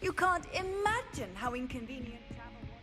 You can't imagine how inconvenient travel was.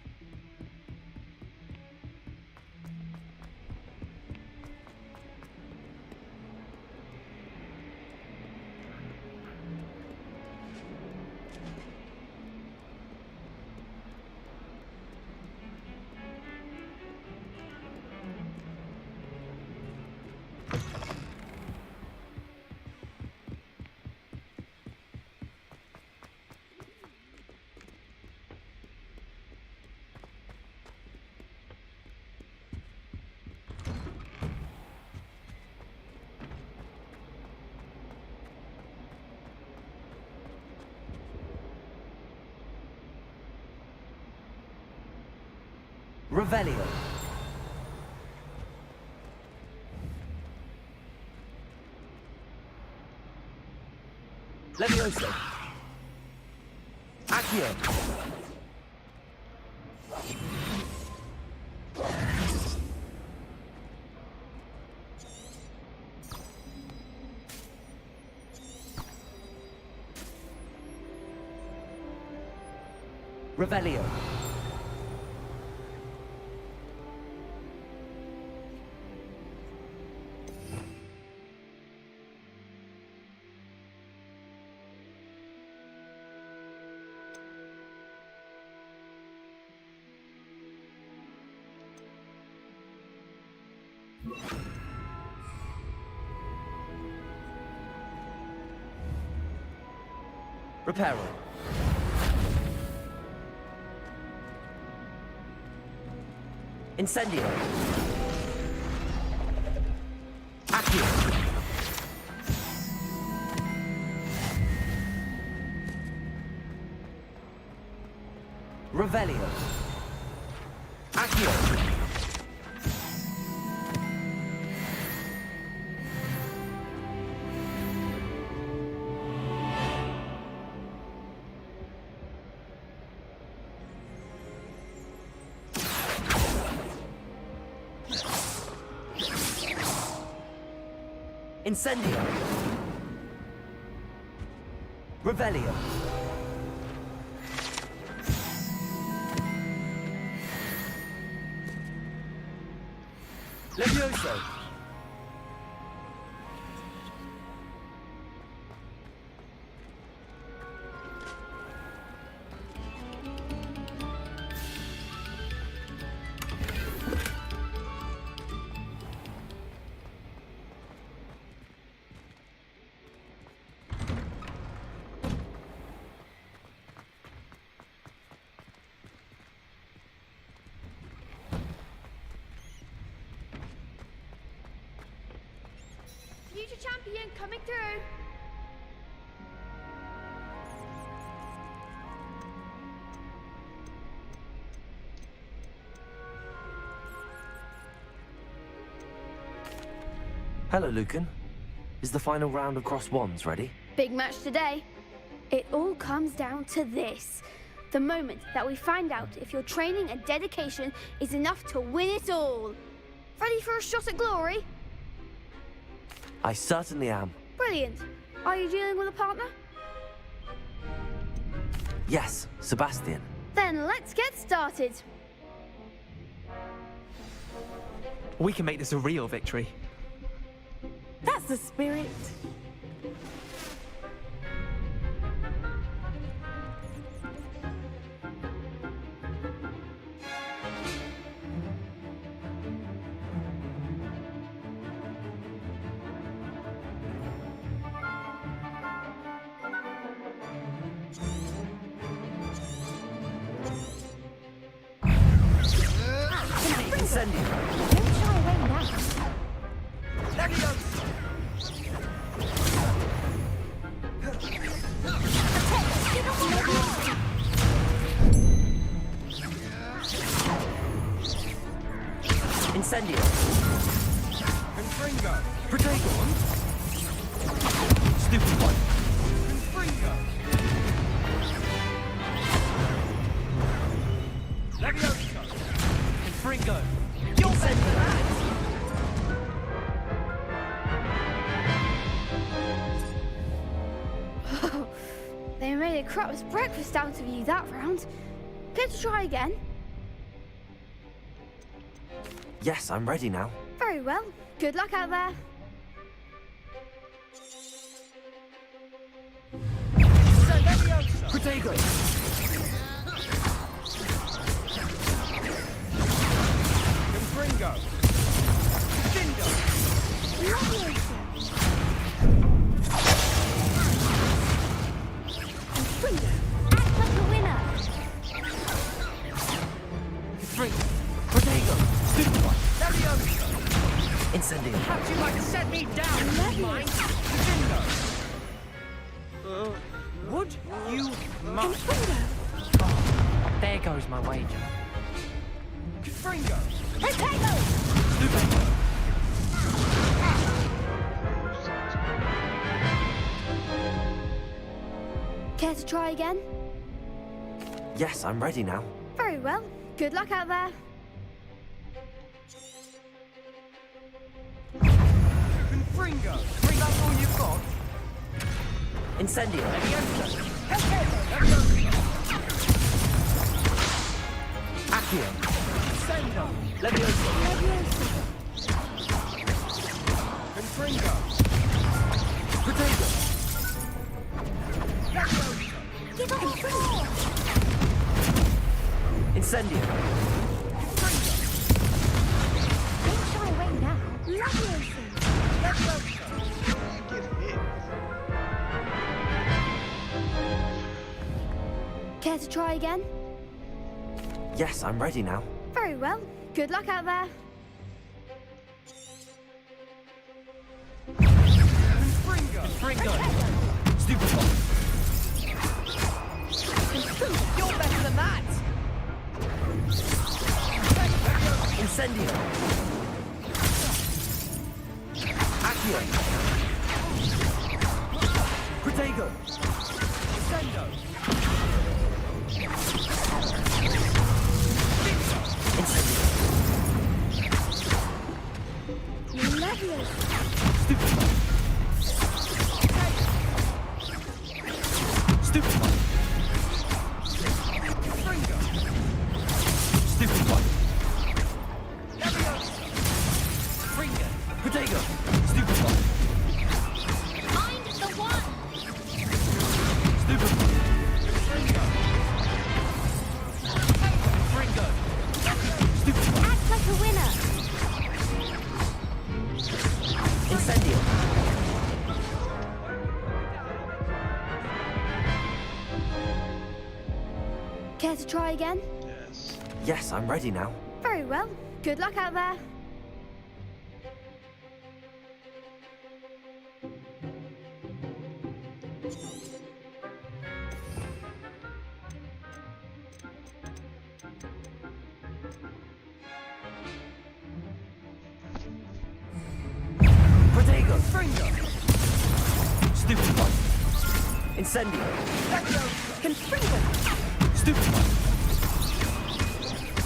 Revelio. Levioso. Accio. Revelio. Reparo. Incendio. Accio. Revelio. Accio. Incendio. Revelio. Levioso. Future champion coming through. Hello, Lucan. Is the final round of Cross Wands ready? Big match today. It all comes down to this. The moment that we find out if your training and dedication is enough to win it all. Ready for a shot at glory? I certainly am. Brilliant. Are you dealing with a partner? Yes, Sebastian. Then let's get started. We can make this a real victory. That's the spirit. Incendio. Don't shy away now. Levioso. Incendio. Confringo. Protego. Stupid one. Confringo. Levioso. Confringo. Incendio. made a crap's breakfast out of you that round. Care to try again? Yes, I'm ready now. Very well. Good luck out there. Protego! Confringo! Dindo! Act like a winner. Confringo! Protego! Super! Leviosa! Incendio! Perhaps you'd like to set me down, mind? Dindo! Would you mind? There goes my wager. Confringo! Super! Care to try again? Yes, I'm ready now. Very well. Good luck out there. Confringo! That's all you've got? Incendio! Leviosa! Accio! Sendo! Leviosa! Confringo! Protego! Give up your Incendio! Don't shy away now. Leviosa. Care to try again? Yes, I'm ready now. Very well. Good luck out there. Confringo! Stupefy! You're better than that! Incendio! Accio! Protego! Sendo! Incendio! Leviosa. Stupefy! Stupefy! Confringo! Stupefy! Leviosa! Confringo! Protego! Stupefy! Find the one. Stupefy! Confringo! Confringo! Stupefy! Act like a winner. Incendio! Care to try again? Yes, I'm ready now. Very well. Good luck out there. Protego! Confringo! Stupefy! Incendio! Leviosa! Confringo. Stupefy!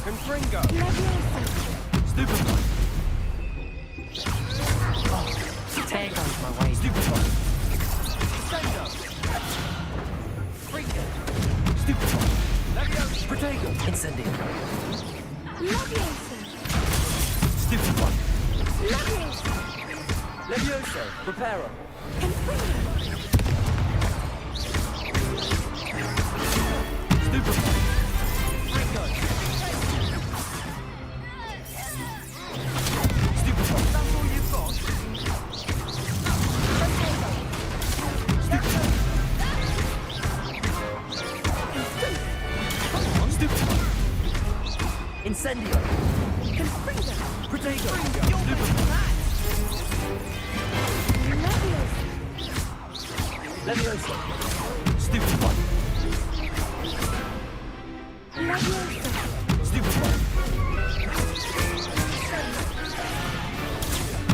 Confringo! Leviosa. Stupefy! There goes my wager. Stupefy! Sendo! Confringo! Stupefy! Leviosa! Protego! Incendio! Leviosa. Stupefy! Leviosa. Levioso! Preparo! Confringo. Stupefy! Confringo! Stupefy! That's all you've got? Stupefy! Incendio! Confringo. Protego! You're better than that! Leviosa. Levioso! Stupefy! Leviosa. Stupefy!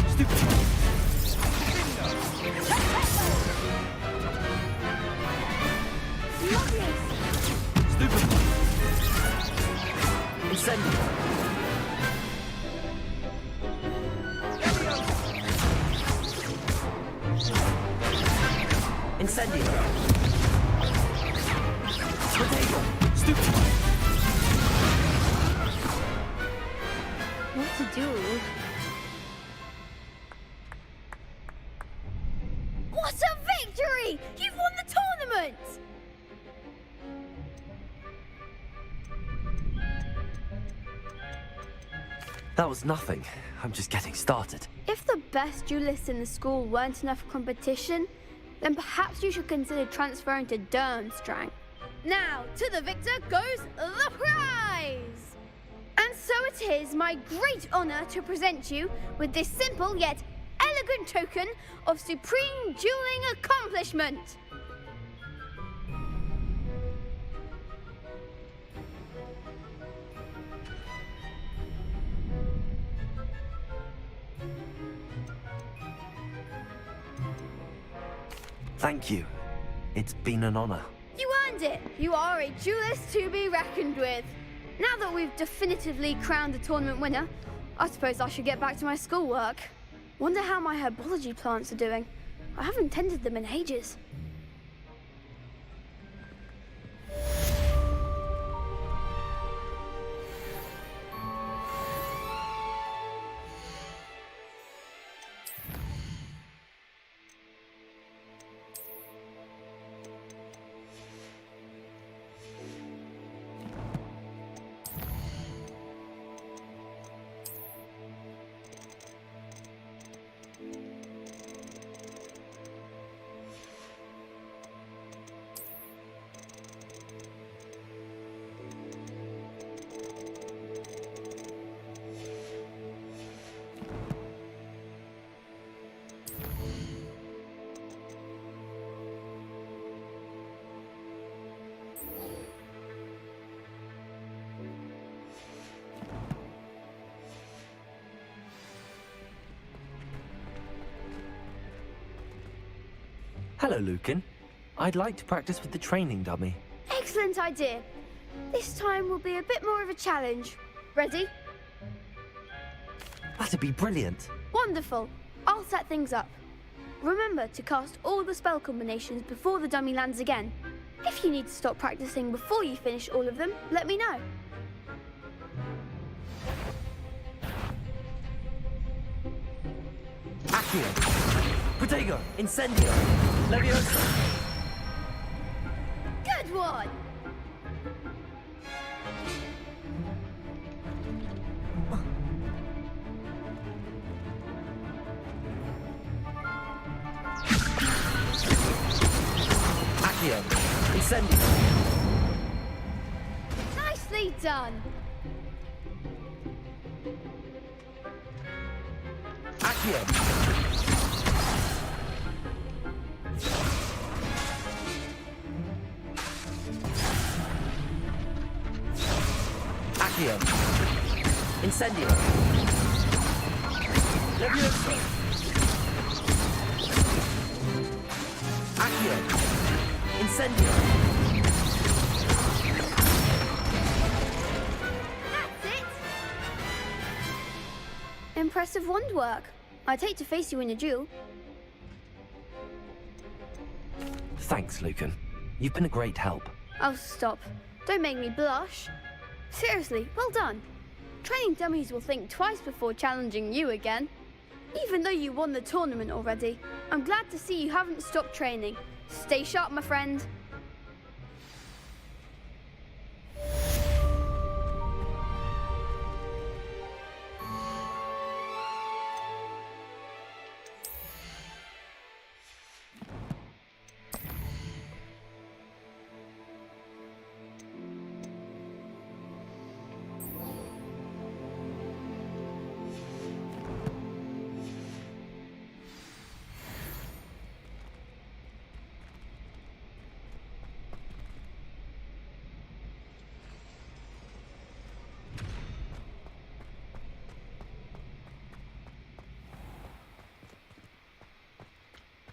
Stupefy! Leviosa. Stupefy! Incendio! Incendio! Potato! Stupid! What to do? What a victory! You've won the tournament! That was nothing. I'm just getting started. If the best duelists in the school weren't enough for competition, then perhaps you should consider transferring to Durmstrang. Now, to the victor goes the prize! And so it is my great honor to present you with this simple yet elegant token of supreme dueling accomplishment. Thank you. It's been an honor. You earned it! You are a duelist to be reckoned with. Now that we've definitively crowned the tournament winner, I suppose I should get back to my schoolwork. Wonder how my herbology plants are doing. I haven't tended them in ages. Hello, Lucan. I'd like to practice with the training dummy. Excellent idea. This time will be a bit more of a challenge. Ready? That'd be brilliant. Wonderful. I'll set things up. Remember to cast all the spell combinations before the dummy lands again. If you need to stop practicing before you finish all of them, let me know. Accio! Protego! Incendio! Leviosa! Good one! Accio! Incendio! Nicely done! Accio! Accio! Incendio! Leviosa! Accio! Incendio! That's it! Impressive wand work. I'd hate to face you in a duel. Thanks, Lucan. You've been a great help. Oh, stop. Don't make me blush. Seriously, well done. Training dummies will think twice before challenging you again. Even though you won the tournament already, I'm glad to see you haven't stopped training. Stay sharp, my friend.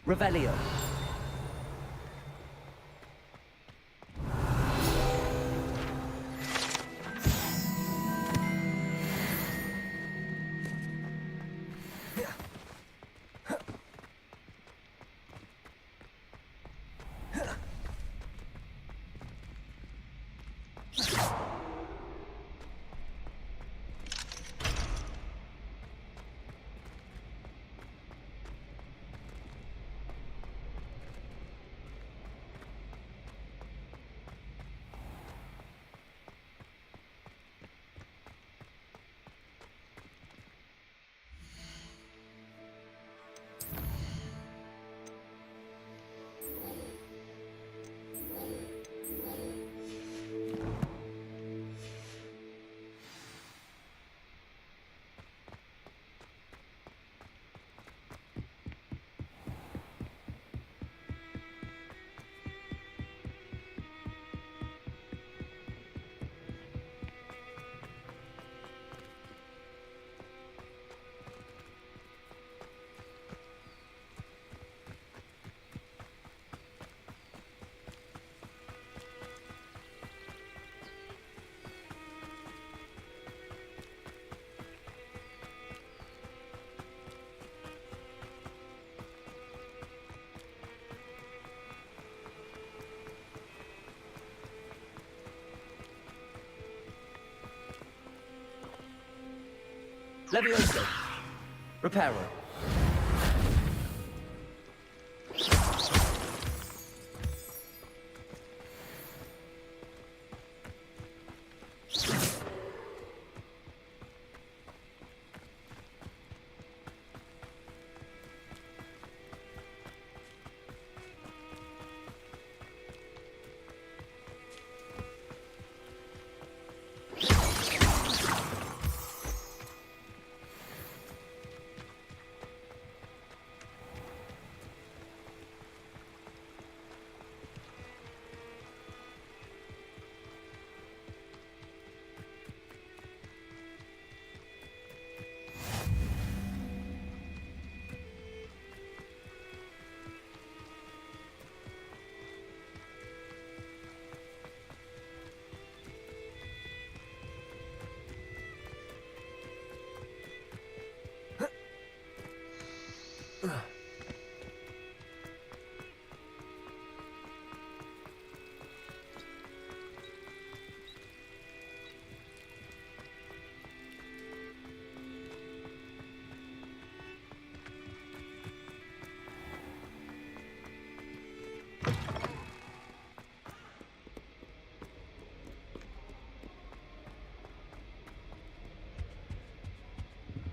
Revelio. Levioso. Reparo.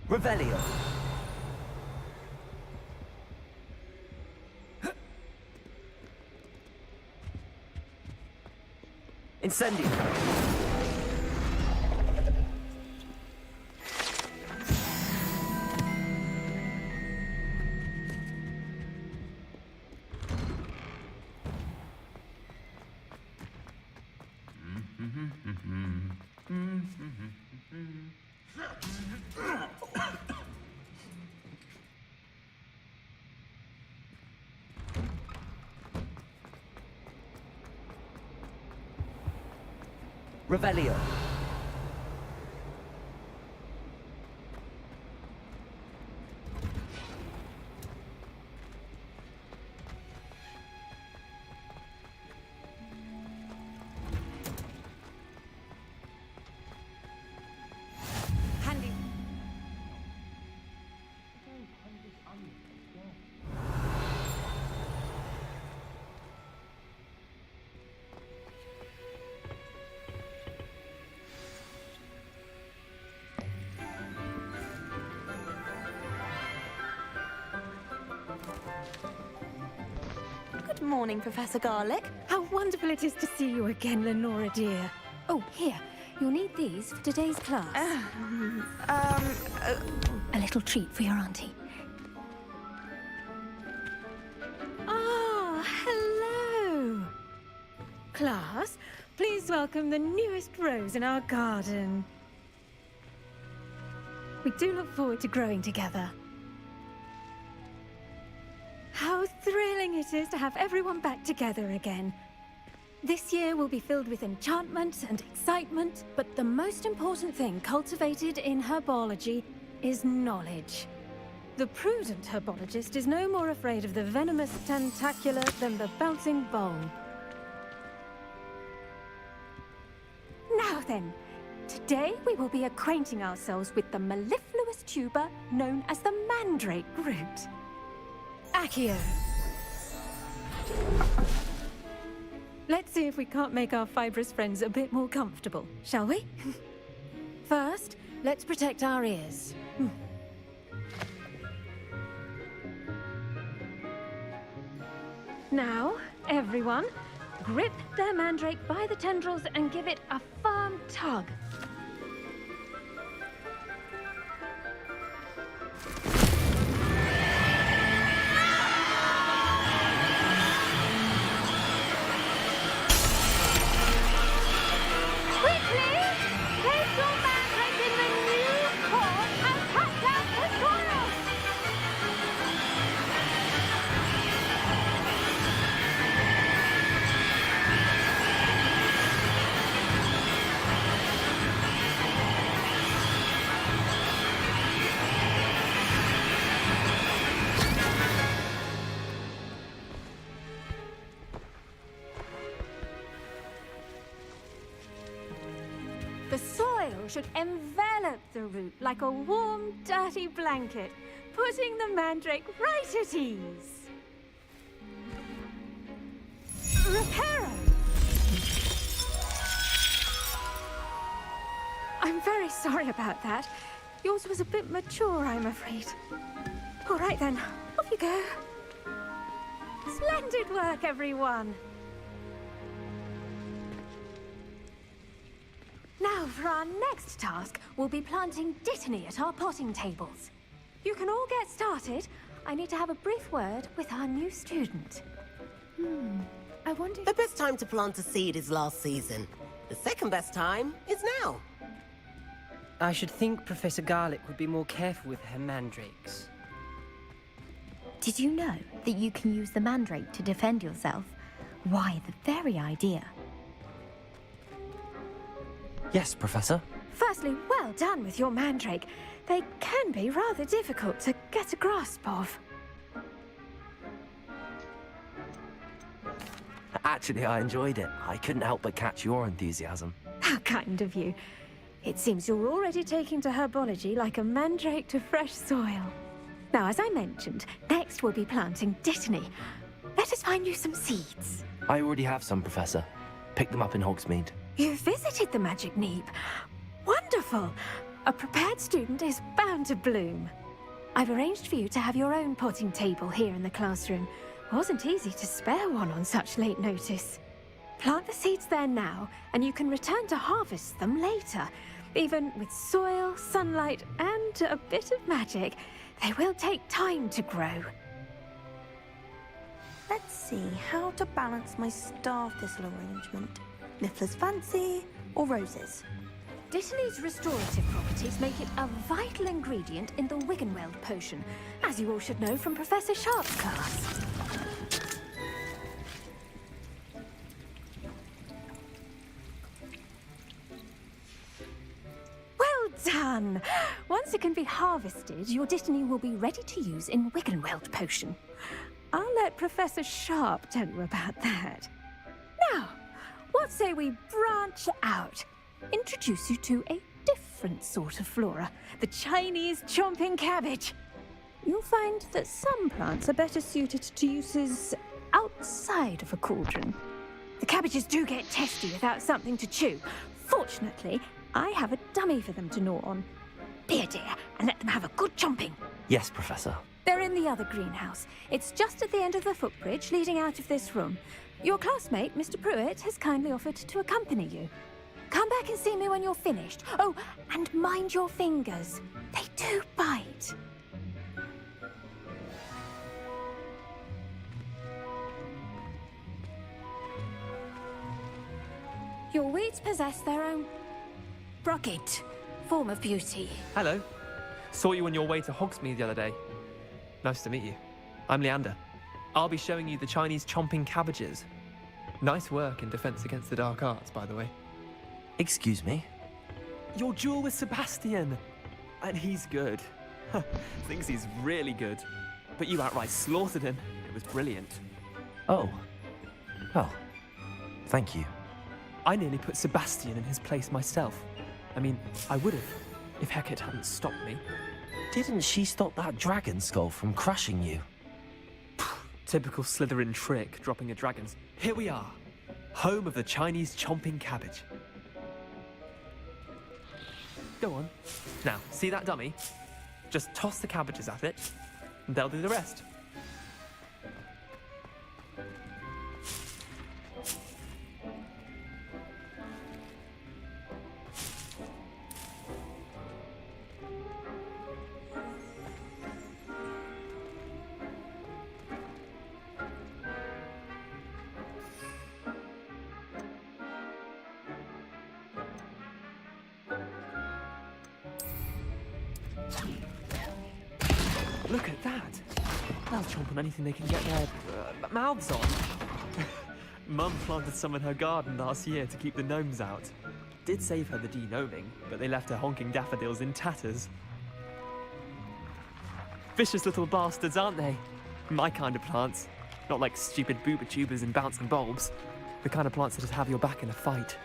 Revelio. Incendio. Revelio. Handy. Good morning, Professor Garlick. How wonderful it is to see you again, Lenora dear. Oh, here. You'll need these for today's class. A little treat for your auntie. Ah, hello. Class, please welcome the newest rose in our garden. We do look forward to growing together. How thrilling it is to have everyone back together again. This year will be filled with enchantment and excitement, but the most important thing cultivated in herbology is knowledge. The prudent herbologist is no more afraid of the venomous tentacular than the bouncing bulb. then, today we will be acquainting ourselves with the mellifluous tuber known as the mandrake root. Accio. Let's see if we can't make our fibrous friends a bit more comfortable, shall we? First, let's protect our ears. Now, everyone, grip their mandrake by the tendrils and give it a firm tug. Quickly, place your mandrake in the new core and cut down the soil. The soil should envelop the root like a warm, dirty blanket, putting the mandrake right at ease. Reparo! I'm very sorry about that. Yours was a bit mature, I'm afraid. All right then, off you go. Splendid work, everyone. Now, for our next task, we'll be planting dittany at our potting tables. You can all get started. I need to have a brief word with our new student. I wonder... The best time to plant a seed is last season. The second best time is now. I should think Professor Garlick would be more careful with her mandrakes. Did you know that you can use the mandrake to defend yourself? Why, the very idea. Yes, Professor. Firstly, well done with your mandrake. They can be rather difficult to get a grasp of. Actually, I enjoyed it. I couldn't help but catch your enthusiasm. How kind of you. It seems you're already taking to herbology like a mandrake to fresh soil. Now, as I mentioned, next we'll be planting dittany. Let us find you some seeds. I already have some, Professor. Picked them up in Hogsmeade. You visited the Magic Neep. Wonderful! A prepared student is bound to bloom. I've arranged for you to have your own potting table here in the classroom. Wasn't easy to spare one on such late notice. Plant the seeds there now, and you can return to harvest them later. Even with soil, sunlight, and a bit of magic, they will take time to grow. Let's see how to balance my star thistle arrangement. Niffler's fancy or roses? Dittany's restorative properties make it a vital ingredient in the Wiggenweld potion, as you all should know from Professor Sharp's class. Well done! Once it can be harvested, your dittany will be ready to use in Wiggenweld potion. I'll let Professor Sharp tell you about that. Now, what say we branch out? Introduce you to a different sort of flora, the Chinese chomping cabbage. You'll find that some plants are better suited to uses outside of a cauldron. The cabbages do get testy without something to chew. Fortunately, I have a dummy for them to gnaw on. Be a dear and let them have a good chomping. Yes, Professor. They're in the other greenhouse. It's just at the end of the footbridge leading out of this room. Your classmate, Mr. Pruitt, has kindly offered to accompany you. Come back and see me when you're finished. Oh, and mind your fingers. They do bite. Your weeds possess their own rugged form of beauty. Hello. Saw you on your way to Hogsmeade the other day. Nice to meet you. I'm Leander. I'll be showing you the Chinese chomping cabbages. Nice work in Defense Against the Dark Arts, by the way. Excuse me? Your duel with Sebastian. And he's good. Thinks he's really good. But you outright slaughtered him. It was brilliant. Oh. Well, thank you. I nearly put Sebastian in his place myself. I mean, I would have, if Hecate hadn't stopped me. Didn't she stop that dragon skull from crushing you? Typical Slytherin trick, dropping a dragon's. Here we are, home of the Chinese chomping cabbage. Go on. Now, see that dummy? Just toss the cabbages at it, and they'll do the rest. Look at that! They'll chomp on anything they can get their mouths on. Mum planted some in her garden last year to keep the gnomes out. Did save her the de-gnoming, but they left her honking daffodils in tatters. Vicious little bastards, aren't they? My kind of plants. Not like stupid booba tubers and bouncing bulbs. The kind of plants that just have your back in a fight.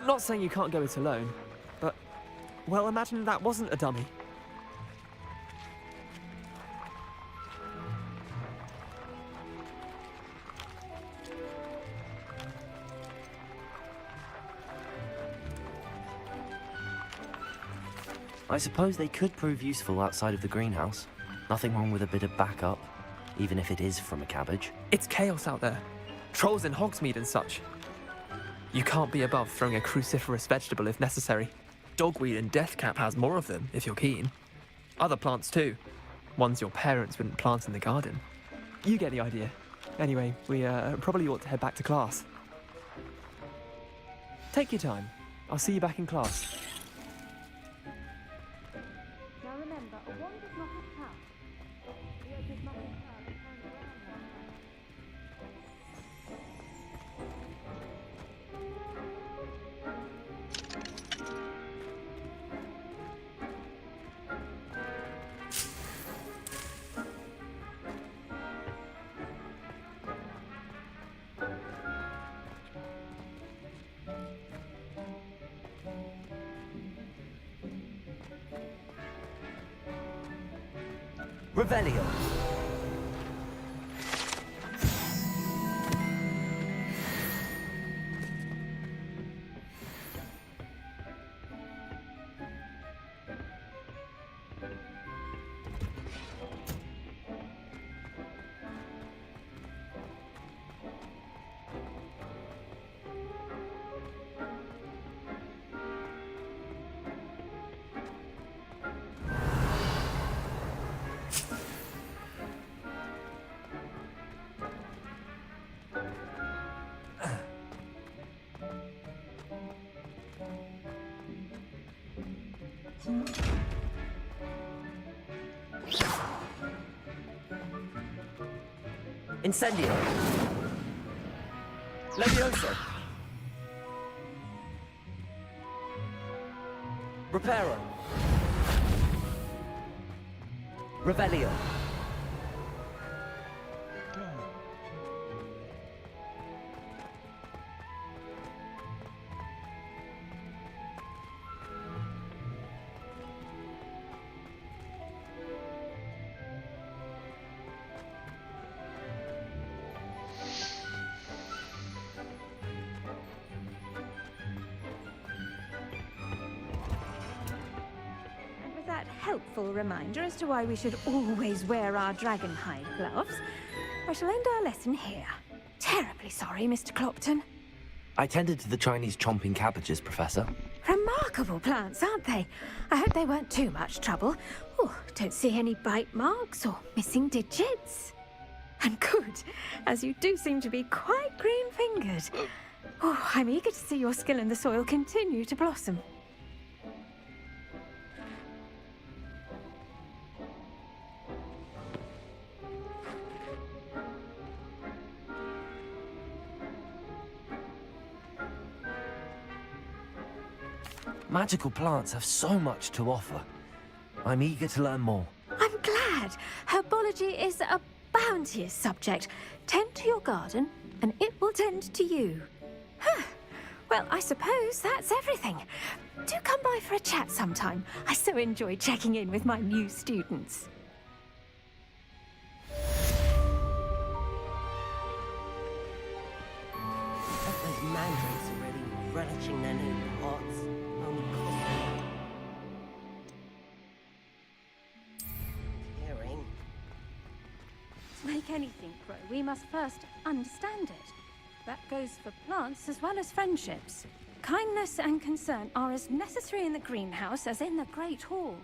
Not saying you can't go it alone, but, well, imagine that wasn't a dummy. I suppose they could prove useful outside of the greenhouse. Nothing wrong with a bit of backup, even if it is from a cabbage. It's chaos out there. Trolls in Hogsmeade and such. You can't be above throwing a cruciferous vegetable if necessary. Dogweed and deathcap has more of them, if you're keen. Other plants too. Ones your parents wouldn't plant in the garden. You get the idea. Anyway, we probably ought to head back to class. Take your time. I'll see you back in class. Now remember, a wand is not a trap. The earth is not a trap, it turns around like Revelio. Incendio. Levioso. Reparo. Revelio. helpful reminder as to why we should always wear our dragon hide gloves, I shall end our lesson here. Terribly sorry, Mr. Clopton. I tended to the Chinese chomping cabbages, Professor. Remarkable plants, aren't they? I hope they weren't too much trouble. Oh, don't see any bite marks or missing digits. And good, as you do seem to be quite green-fingered. Oh, I'm eager to see your skill in the soil continue to blossom. Magical plants have so much to offer. I'm eager to learn more. I'm glad. Herbology is a bounteous subject. Tend to your garden, and it will tend to you. Huh. Well, I suppose that's everything. Do come by for a chat sometime. I so enjoy checking in with my new students. Bet those mandrakes are really relishing their new pots. Only cost hearing. To make anything grow, we must first understand it. That goes for plants as well as friendships. Kindness and concern are as necessary in the greenhouse as in the Great Hall.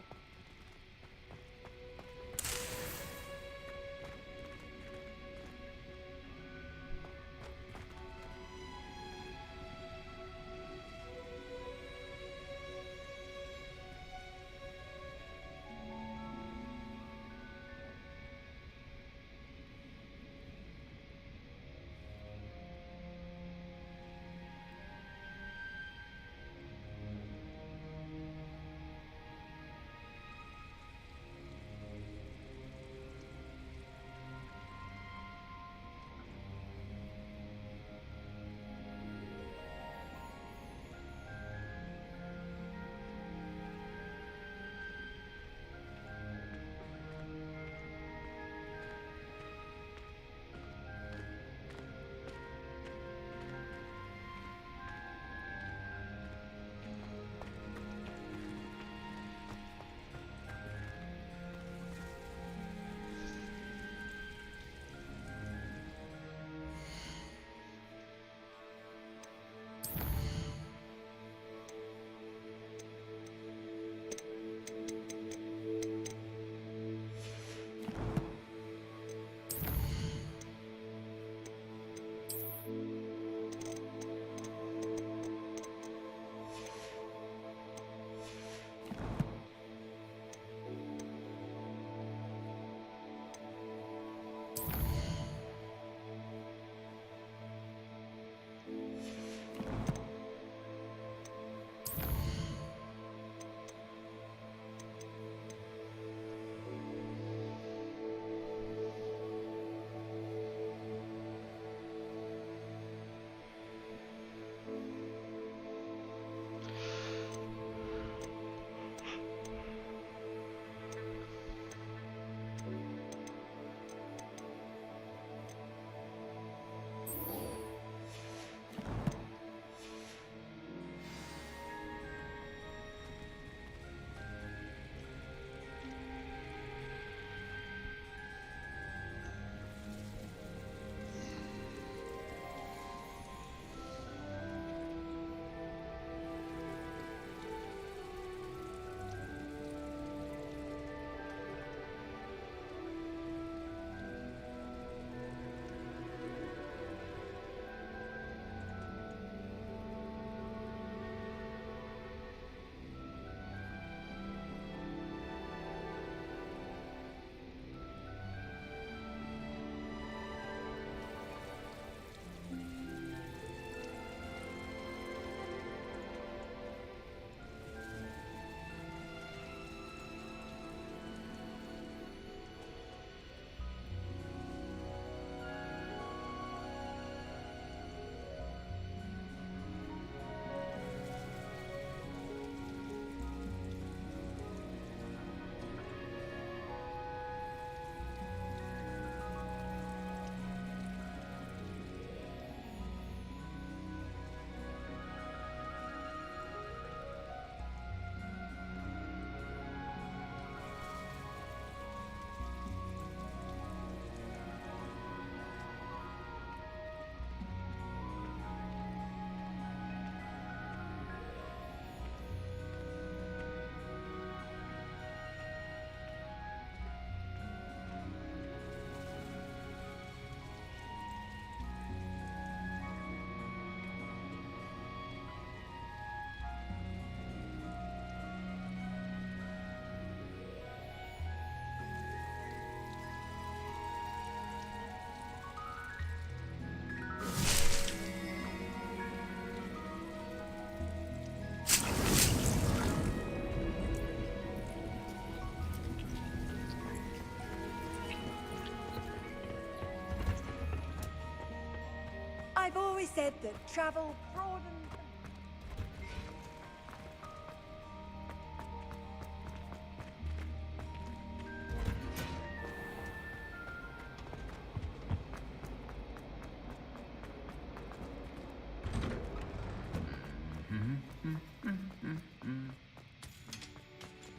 I've always said that travel broadens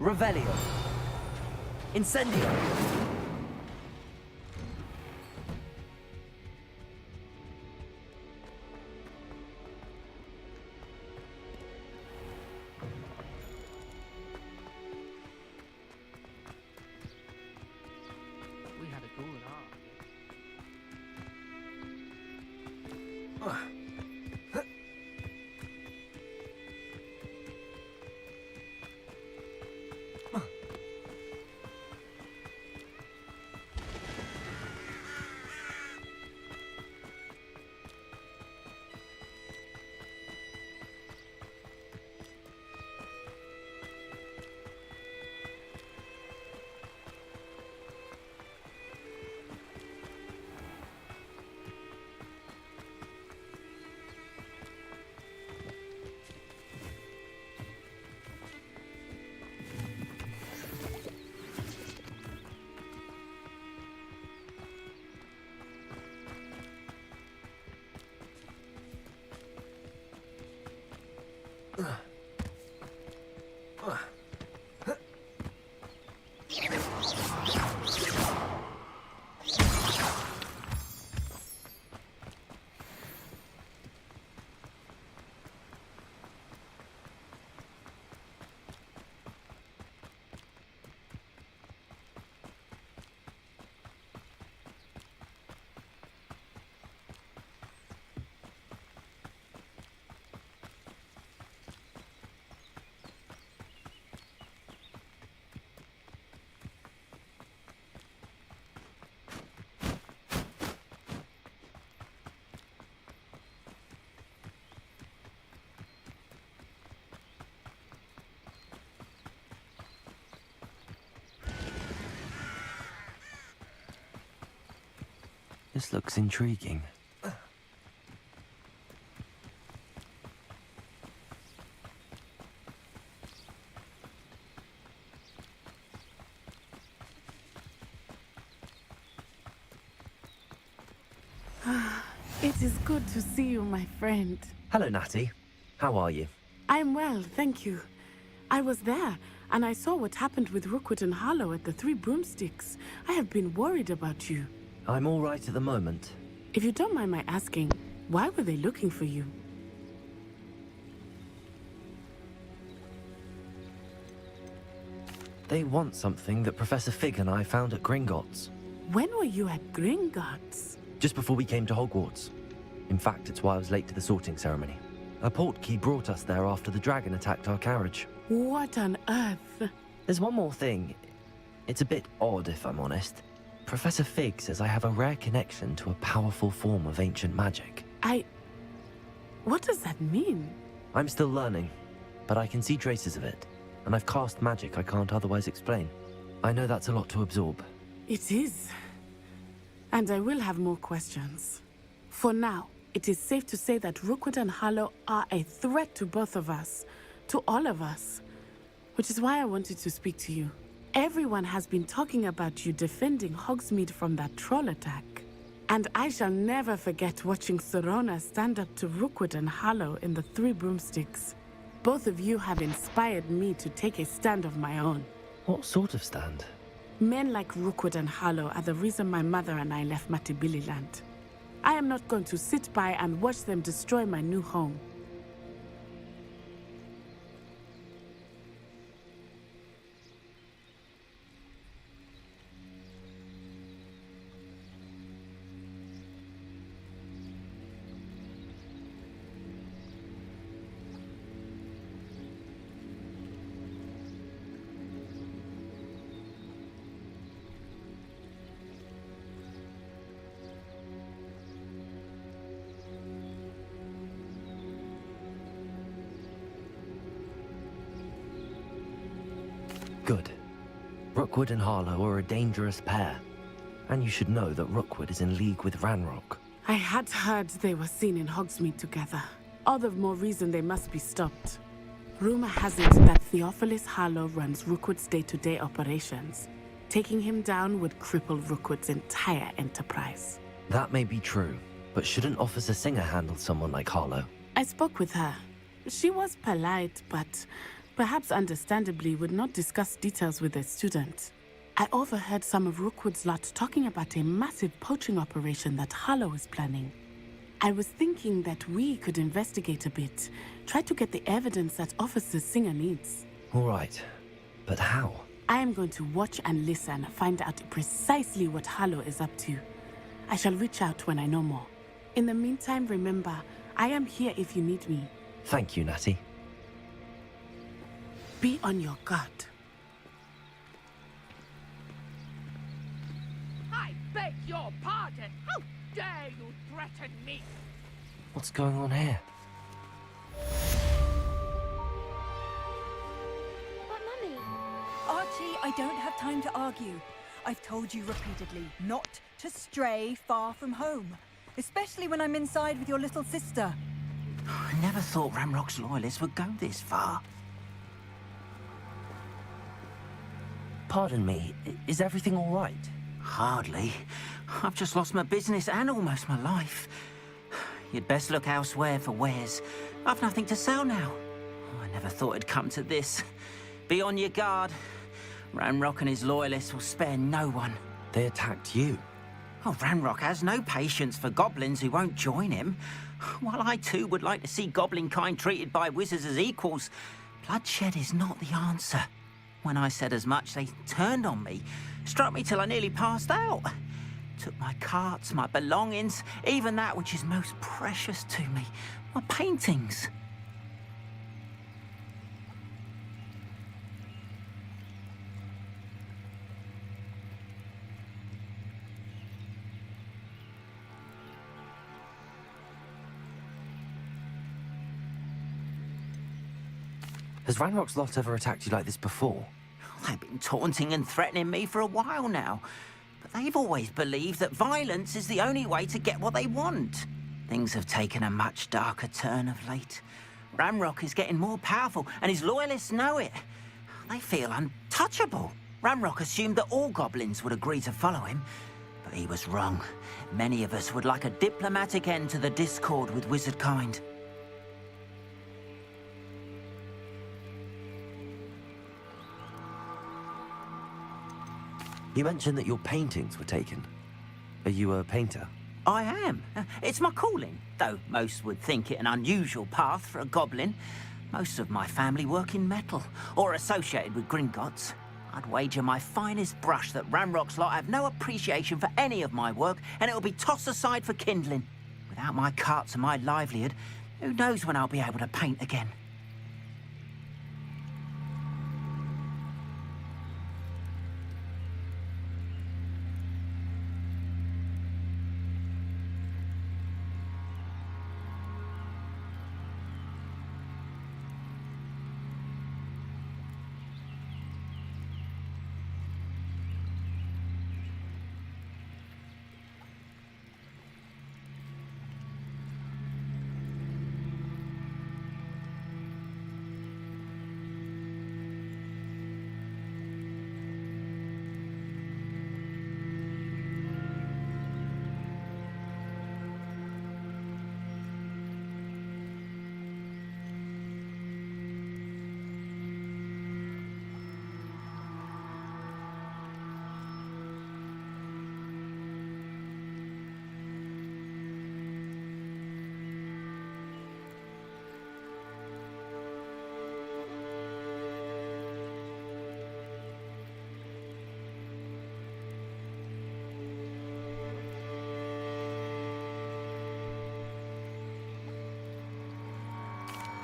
Revelio. Incendio. We had a goal at heart. This looks intriguing. It is good to see you, my friend. Hello, Natty. How are you? I'm well, thank you. I was there, and I saw what happened with Rookwood and Harlow at the Three Broomsticks. I have been worried about you. I'm all right at the moment. If you don't mind my asking, why were they looking for you? They want something that Professor Fig and I found at Gringotts. When were you at Gringotts? Just before we came to Hogwarts. In fact, it's why I was late to the sorting ceremony. A portkey brought us there after the dragon attacked our carriage. What on earth? There's one more thing. It's a bit odd, if I'm honest. Professor Fig says I have a rare connection to a powerful form of ancient magic. What does that mean? I'm still learning, but I can see traces of it. And I've cast magic I can't otherwise explain. I know that's a lot to absorb. It is. And I will have more questions. For now, it is safe to say that Rookwood and Harlow are a threat to both of us. To all of us. Which is why I wanted to speak to you. Everyone has been talking about you defending Hogsmeade from that troll attack. And I shall never forget watching Sorona stand up to Rookwood and Harlow in the Three Broomsticks. Both of you have inspired me to take a stand of my own. What sort of stand? Men like Rookwood and Harlow are the reason my mother and I left Matibili-land. I am not going to sit by and watch them destroy my new home. Good. Rookwood and Harlow are a dangerous pair. And you should know that Rookwood is in league with Ranrock. I had heard they were seen in Hogsmeade together. All the more reason they must be stopped. Rumor has it that Theophilus Harlow runs Rookwood's day-to-day operations. Taking him down would cripple Rookwood's entire enterprise. That may be true, but shouldn't Officer Singer handle someone like Harlow? I spoke with her. She was polite, but perhaps understandably, would not discuss details with a student. I overheard some of Rookwood's lot talking about a massive poaching operation that Harlow is planning. I was thinking that we could investigate a bit, try to get the evidence that Officer Singer needs. All right, but how? I am going to watch and listen, find out precisely what Harlow is up to. I shall reach out when I know more. In the meantime, remember, I am here if you need me. Thank you, Natty. Be on your guard. I beg your pardon. How dare you threaten me? What's going on here? But Mummy, Archie, I don't have time to argue. I've told you repeatedly not to stray far from home, especially when I'm inside with your little sister. I never thought Ramrock's loyalists would go this far. Pardon me, is everything all right? Hardly. I've just lost my business and almost my life. You'd best look elsewhere for wares. I've nothing to sell now. I never thought it'd come to this. Be on your guard. Ramrock and his loyalists will spare no one. They attacked you. Oh, Ramrock has no patience for goblins who won't join him. While I too would like to see goblin kind treated by wizards as equals, bloodshed is not the answer. When I said as much, they turned on me, struck me till I nearly passed out. Took my carts, my belongings, even that which is most precious to me, my paintings. Has Ranrock's lot ever attacked you like this before? They've been taunting and threatening me for a while now. But they've always believed that violence is the only way to get what they want. Things have taken a much darker turn of late. Ramrock is getting more powerful, and his loyalists know it. They feel untouchable. Ramrock assumed that all goblins would agree to follow him, but he was wrong. Many of us would like a diplomatic end to the discord with wizard kind. You mentioned that your paintings were taken. Are you a painter? I am. It's my calling, though most would think it an unusual path for a goblin. Most of my family work in metal, or associated with Gringotts. I'd wager my finest brush that Ramrock's lot have no appreciation for any of my work, and it'll be tossed aside for kindling. Without my carts and my livelihood, who knows when I'll be able to paint again?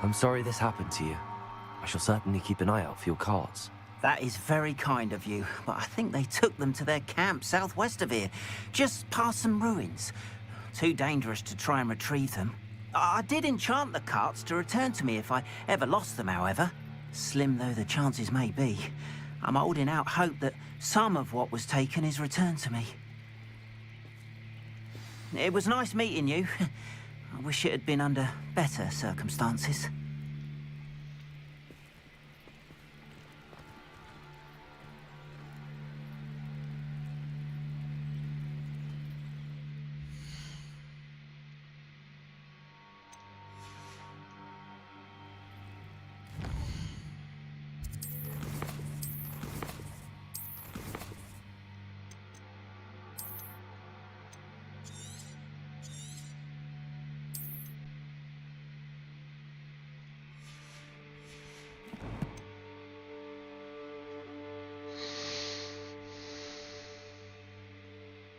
I'm sorry this happened to you. I shall certainly keep an eye out for your carts. That is very kind of you, but I think they took them to their camp southwest of here, just past some ruins. Too dangerous to try and retrieve them. I did enchant the carts to return to me if I ever lost them, however. Slim though the chances may be, I'm holding out hope that some of what was taken is returned to me. It was nice meeting you. I wish it had been under better circumstances.